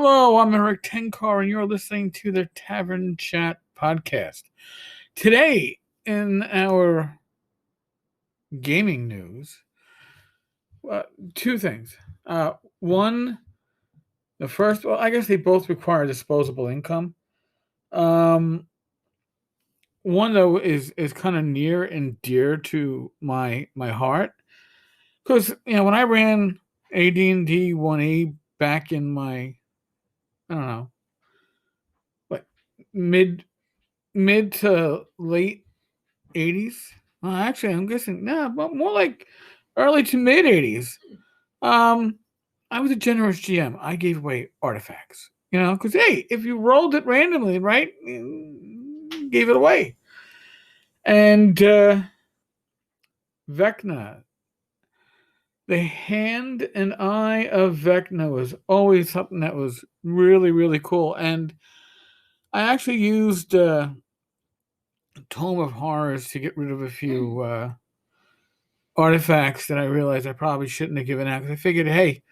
Hello, I'm Eric Tenkar, and you're listening to the Tavern Chat podcast. Today, in our gaming news, two things. One, the first, well, I guess they both require disposable income. One though is kind of near and dear to my heart because when I ran AD&D 1E back in my I don't know what mid to late 80s. Actually, I'm guessing but more like early to mid 80s. I was a generous GM. I gave away artifacts, because hey, if you rolled it randomly, right, gave it away. And Vecna, the hand and eye of Vecna was always something that was really, really cool. And I actually used Tome of Horrors to get rid of a few artifacts that I realized I probably shouldn't have given out because I figured, hey,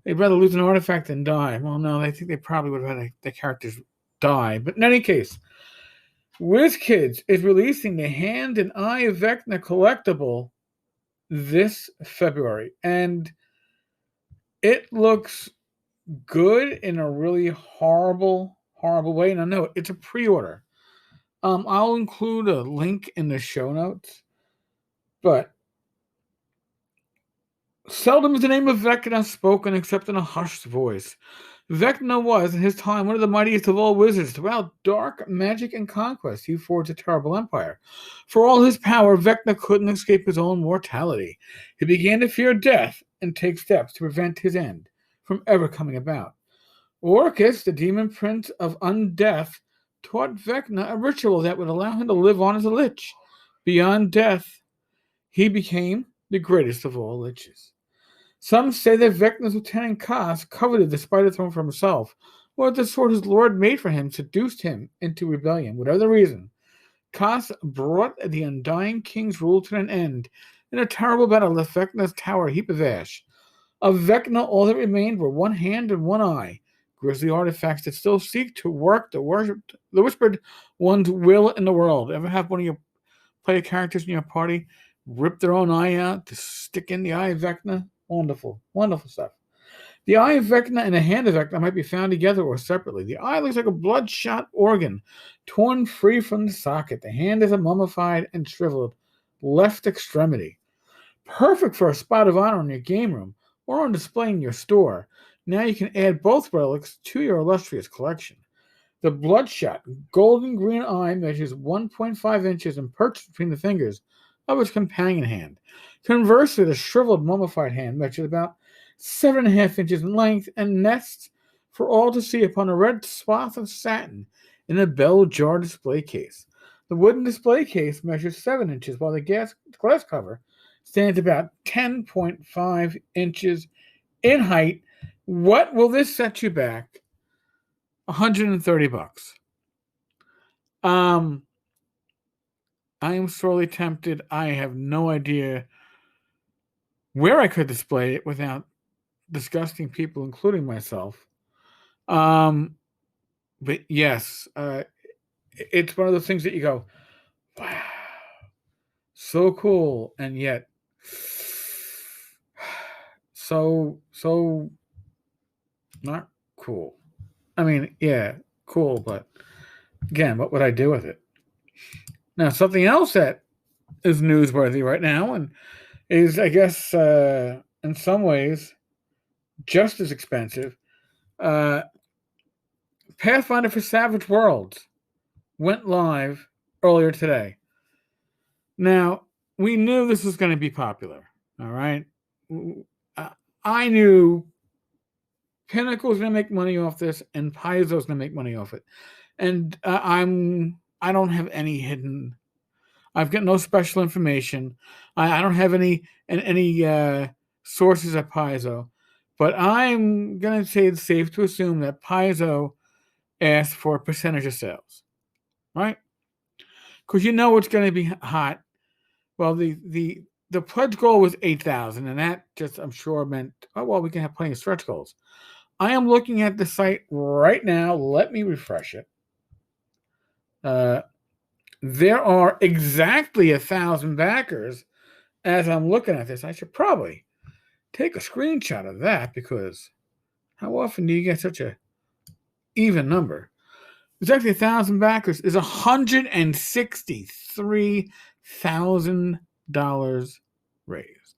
they'd rather lose an artifact than die. Well, no, I think they probably would have had the characters die. But in any case, WizKids is releasing the Hand and Eye of Vecna collectible this February, and it looks good in a really horrible way. And I know it's a pre-order. I'll include a link in the show notes, but seldom is the name of Vecna spoken except in a hushed voice. Vecna was, in his time, one of the mightiest of all wizards. Throughout dark magic and conquest, he forged a terrible empire. For all his power, Vecna couldn't escape his own mortality. He began to fear death and take steps to prevent his end from ever coming about. Orcus, the demon prince of undeath, taught Vecna a ritual that would allow him to live on as a lich. Beyond death, he became the greatest of all liches. Some say that Vecna's lieutenant Kas coveted the spider throne for himself, or that the sword his lord made for him seduced him into rebellion. Whatever the reason, Kas brought the undying king's rule to an end in a terrible battle left Vecna's tower a heap of ash. Of Vecna, all that remained were one hand and one eye, grisly artifacts that still seek to work the whispered one's will in the world. Ever have one of your player characters in your party rip their own eye out to stick in the eye of Vecna? Wonderful, wonderful stuff. The eye of Vecna and the hand of Vecna might be found together or separately. The eye looks like a bloodshot organ, torn free from the socket. The hand is a mummified and shriveled left extremity. Perfect for a spot of honor in your game room or on display in your store. Now you can add both relics to your illustrious collection. The bloodshot golden green eye measures 1.5 inches and perches between the fingers of its companion hand. Conversely, the shriveled mummified hand measures about 7.5 inches in length and nests for all to see upon a red swath of satin in a bell jar display case. The wooden display case measures 7 inches, while the glass cover stands about 10.5 inches in height. What will this set you back? $130. I am sorely tempted. I have no idea where I could display it without disgusting people, including myself. But yes, it's one of those things that you go, wow, so cool, and yet so not cool. I mean, yeah, cool, but again, what would I do with it? Now, something else that is newsworthy right now and is, I guess, in some ways, just as expensive. Pathfinder for Savage Worlds went live earlier today. Now, we knew this was going to be popular, all right? I knew Pinnacle was going to make money off this, and Paizo was going to make money off it. And I don't have any hidden. I've got no special information. I don't have any sources at Paizo, but I'm going to say it's safe to assume that Paizo asked for a percentage of sales, right? Because it's going to be hot. Well, the pledge goal was 8,000, and that just, I'm sure, meant, we can have plenty of stretch goals. I am looking at the site right now. Let me refresh it. There are exactly 1,000 backers as I'm looking at this. I should probably take a screenshot of that, because how often do you get such a even number? Exactly 1,000 backers is $163,000 raised.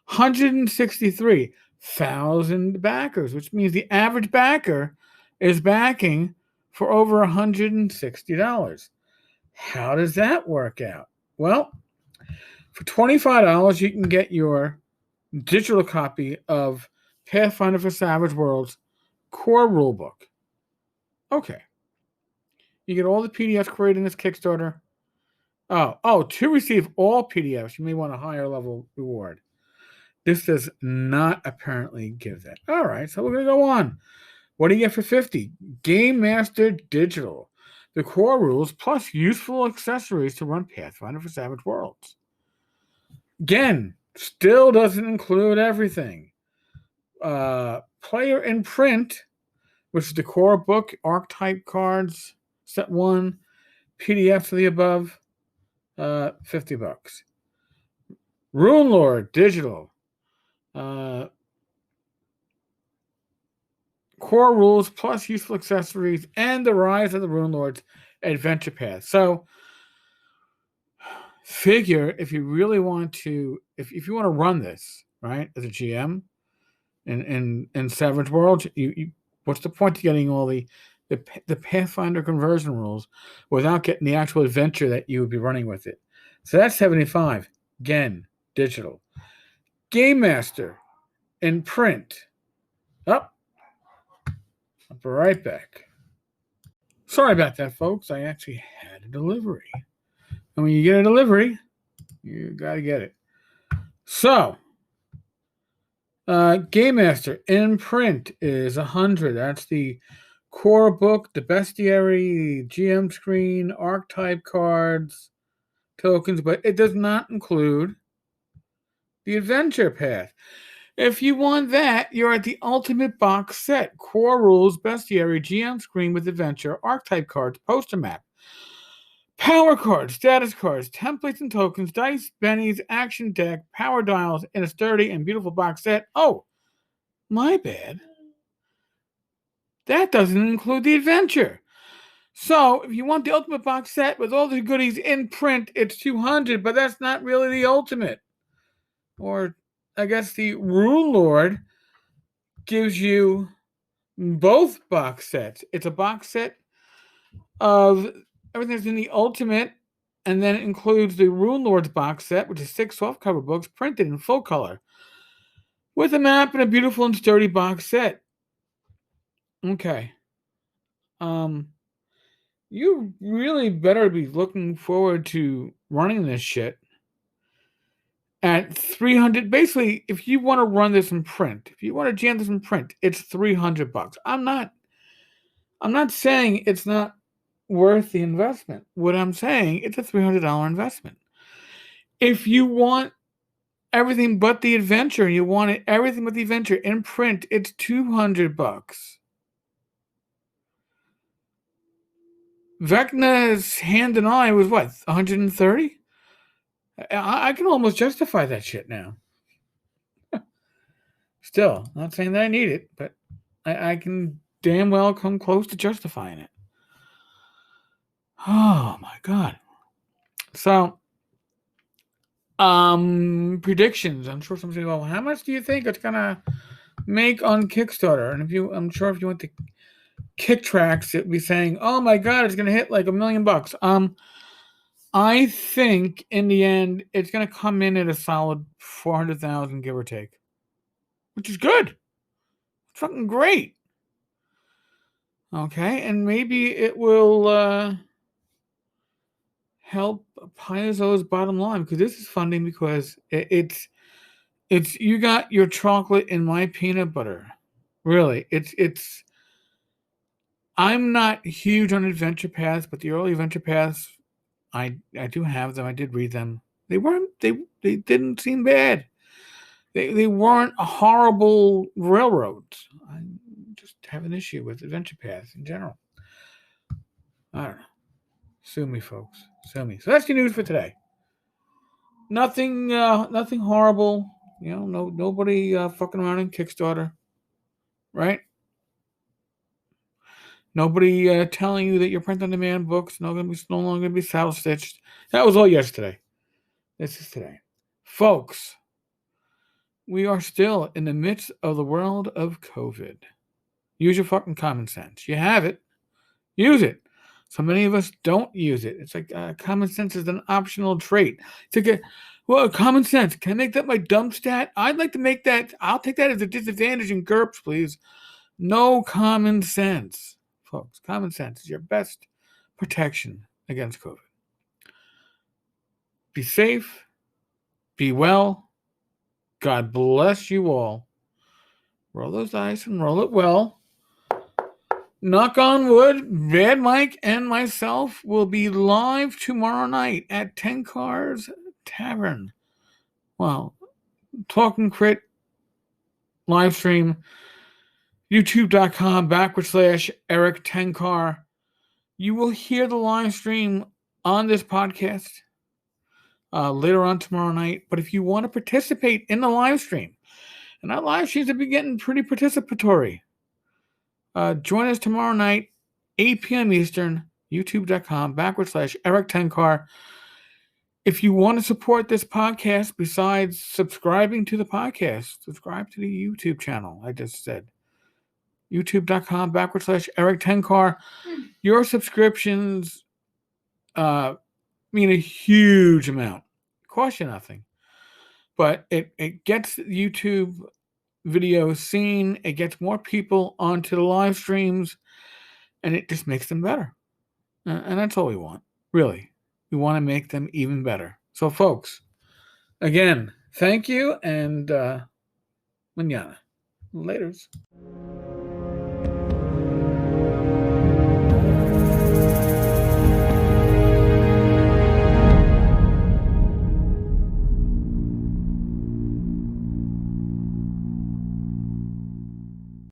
163,000 backers, which means the average backer is backing for over $160. How does that work out? Well, for $25, you can get your digital copy of Pathfinder for Savage Worlds core rulebook. Okay. You get all the PDFs created in this Kickstarter. To receive all PDFs, you may want a higher level reward. This does not apparently give that. All right, so we're going to go on. What do you get for $50? Game Master Digital. The core rules plus useful accessories to run Pathfinder for Savage Worlds. Again, still doesn't include everything. Player in print, which is the core book, archetype cards, set 1, PDFs of the above, $50. Rune Lord Digital. Core rules plus useful accessories and the Rise of the Rune Lords adventure path. So figure if you really want to, if you want to run this, right, as a GM in Savage Worlds, you what's the point of getting all the Pathfinder conversion rules without getting the actual adventure that you would be running with it? So that's $75. Again, digital. Game Master in print. Up. I'll be right back. Sorry about that, folks. I actually had a delivery. And when you get a delivery, you got to get it. So, Game Master in print is $100. That's the core book, the bestiary, GM screen, archetype cards, tokens, but it does not include the adventure path. If you want that, you're at the ultimate box set. Core rules, bestiary, GM screen with adventure, archetype cards, poster map, power cards, status cards, templates and tokens, dice, bennies, action deck, power dials in a sturdy and beautiful box set. Oh, my bad. That doesn't include the adventure. So if you want the ultimate box set with all the goodies in print, it's $200, but that's not really the ultimate. Or I guess the Rune Lord gives you both box sets. It's a box set of everything that's in the ultimate, and then it includes the Rune Lord's box set, which is 6 softcover books printed in full color, with a map and a beautiful and sturdy box set. Okay. You really better be looking forward to running this shit at $300. Basically, if you want to run this in print, if you want to jam this in print, it's $300. I'm not saying it's not worth the investment. What I'm saying, it's a $300 investment. If you want everything but the adventure, and you want it everything but the adventure in print, it's $200. Vecna's Hand and Eye was what, 130? I can almost justify that shit now. Still, not saying that I need it, but I can damn well come close to justifying it. Oh my god. So, predictions. I'm sure somebody, well, how much do you think it's gonna make on Kickstarter? And I'm sure if you went to Kick Tracks, it'd be saying, oh my god, it's gonna hit like $1 million. I think in the end it's gonna come in at a solid 400,000, give or take, which is good. It's fucking great. Okay, and maybe it will help Paizo's bottom line, because this is funding because it's you got your chocolate in my peanut butter. Really, it's. I'm not huge on adventure paths, but the early adventure paths, I do have them. I did read them. They didn't seem bad. They weren't horrible railroads. have an issue with adventure paths in general. I don't know. Sue me, folks. Sue me. So that's your news for today. Nothing horrible. Nobody fucking around in Kickstarter, right? Nobody telling you that your print-on-demand books no longer going to be saddle-stitched. That was all yesterday. This is today. Folks, we are still in the midst of the world of COVID. Use your fucking common sense. You have it. Use it. So many of us don't use it. It's like common sense is an optional trait. It's like, common sense. Can I make that my dumb stat? I'd like to make that. I'll take that as a disadvantage in GURPS, please. No common sense. Folks, common sense is your best protection against COVID. Be safe. Be well. God bless you all. Roll those dice and roll it well. Knock on wood, Bad Mike and myself will be live tomorrow night at Tenkar's Tavern. Well, Talking Crit live stream, youtube.com/Eric Tenkar. You will hear the live stream on this podcast later on tomorrow night. But if you want to participate in the live stream, and our live streams have been getting pretty participatory, join us tomorrow night, 8 p.m. Eastern, youtube.com/Eric Tenkar. If you want to support this podcast, besides subscribing to the podcast, subscribe to the YouTube channel, I just said. youtube.com/Eric Tenkar. Your subscriptions mean a huge amount. Cost you nothing. But it gets YouTube videos seen. It gets more people onto the live streams. And it just makes them better. And that's all we want. Really. We want to make them even better. So, folks, again, thank you. And mañana. Laters.